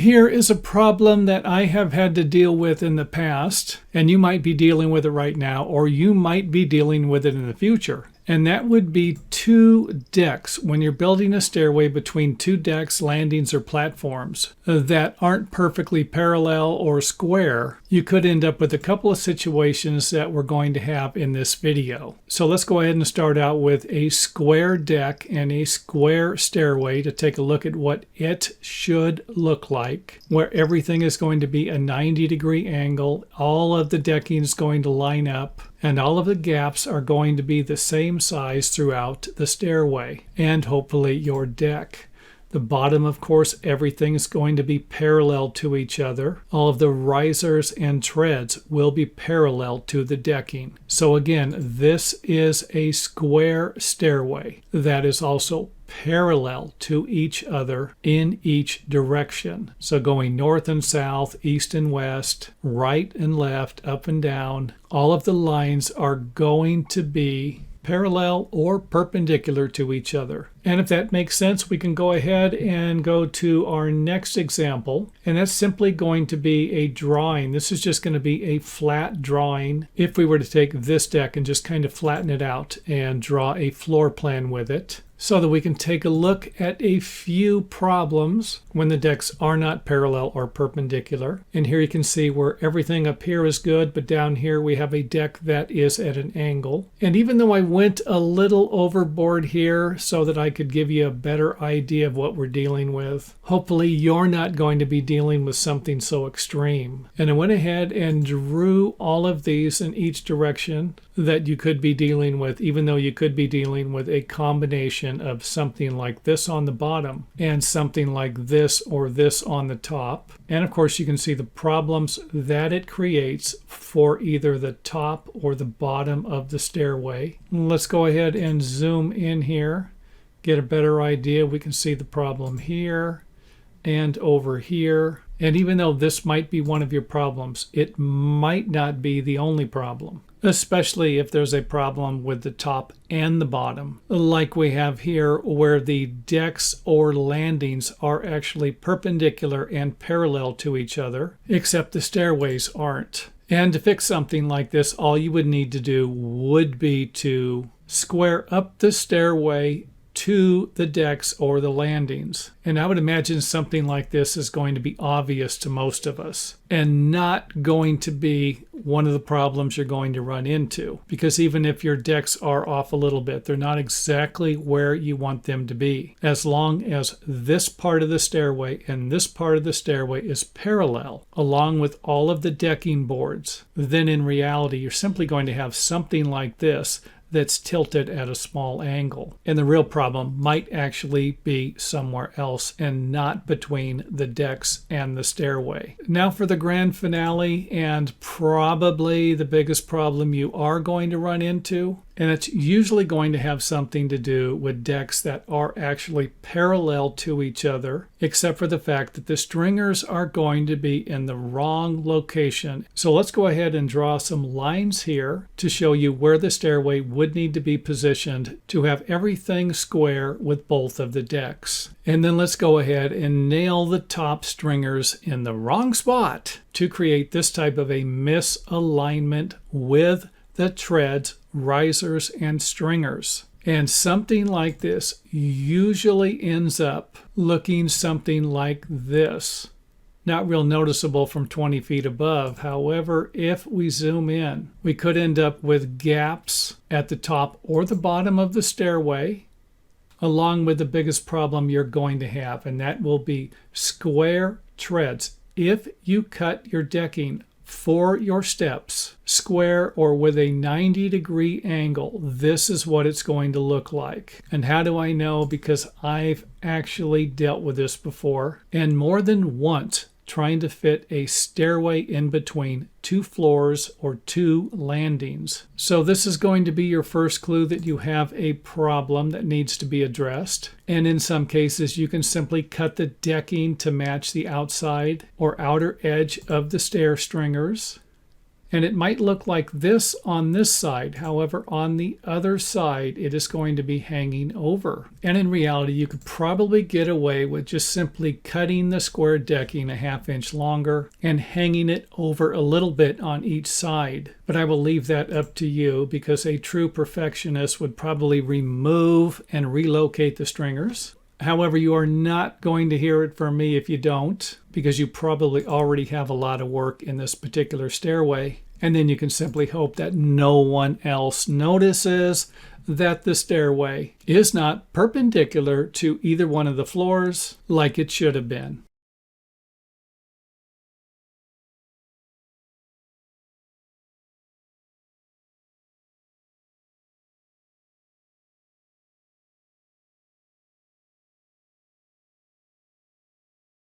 Here is a problem that I have had to deal with in the past, and you might be dealing with it right now, or you might be dealing with it in the future. And that would be two decks when you're building a stairway between two decks, landings, or platforms that aren't perfectly parallel or square. You could end up with a couple of situations that we're going to have in this video. So let's go ahead and start out with a square deck and a square stairway to take a look at what it should look like, where everything is going to be a 90-degree angle, all of the decking is going to line up, and all of the gaps are going to be the same size throughout the stairway and hopefully your deck. The bottom, of course, everything is going to be parallel to each other. All of the risers and treads will be parallel to the decking. So again, this is a square stairway that is also parallel to each other in each direction. So going north and south, east and west, right and left, up and down, all of the lines are going to be parallel or perpendicular to each other. And if that makes sense, we can go ahead and go to our next example. And that's simply going to be a drawing. This is just going to be a flat drawing. If we were to take this deck and just kind of flatten it out and draw a floor plan with it, so that we can take a look at a few problems when the decks are not parallel or perpendicular. And here you can see where everything up here is good, but down here we have a deck that is at an angle. And even though I went a little overboard here so that I could give you a better idea of what we're dealing with, hopefully you're not going to be dealing with something so extreme. And I went ahead and drew all of these in each direction that you could be dealing with, even though you could be dealing with a combination of something like this on the bottom and something like this or this on the top. And of course you can see the problems that it creates for either the top or the bottom of the stairway. Let's go ahead and zoom in here, get a better idea. We can see the problem here and over here. And even though this might be one of your problems, it might not be the only problem, especially if there's a problem with the top and the bottom, like we have here where the decks or landings are actually perpendicular and parallel to each other, except the stairways aren't. And to fix something like this, all you would need to do would be to square up the stairway to the decks or the landings. And I would imagine something like this is going to be obvious to most of us and not going to be one of the problems you're going to run into, because even if your decks are off a little bit, they're not exactly where you want them to be. As long as this part of the stairway and this part of the stairway is parallel along with all of the decking boards, then in reality you're simply going to have something like this that's tilted at a small angle. And the real problem might actually be somewhere else and not between the decks and the stairway. Now for the grand finale, and probably the biggest problem you are going to run into, and it's usually going to have something to do with decks that are actually parallel to each other, except for the fact that the stringers are going to be in the wrong location. So let's go ahead and draw some lines here to show you where the stairway would need to be positioned to have everything square with both of the decks. And then let's go ahead and nail the top stringers in the wrong spot to create this type of a misalignment with the treads, risers, and stringers. And something like this usually ends up looking something like this. Not real noticeable from 20 feet above. However, if we zoom in, we could end up with gaps at the top or the bottom of the stairway, along with the biggest problem you're going to have, and that will be square treads. If you cut your decking for your steps square or with a 90-degree angle, this is what it's going to look like. And how do I know? Because I've actually dealt with this before, and more than once trying to fit a stairway in between two floors or two landings. So this is going to be your first clue that you have a problem that needs to be addressed. And in some cases, you can simply cut the decking to match the outside or outer edge of the stair stringers. And it might look like this on this side. However, on the other side, it is going to be hanging over. And in reality, you could probably get away with just simply cutting the square decking a 1/2 inch longer and hanging it over a little bit on each side. But I will leave that up to you, because a true perfectionist would probably remove and relocate the stringers. However, you are not going to hear it from me if you don't, because you probably already have a lot of work in this particular stairway. And then you can simply hope that no one else notices that the stairway is not perpendicular to either one of the floors like it should have been.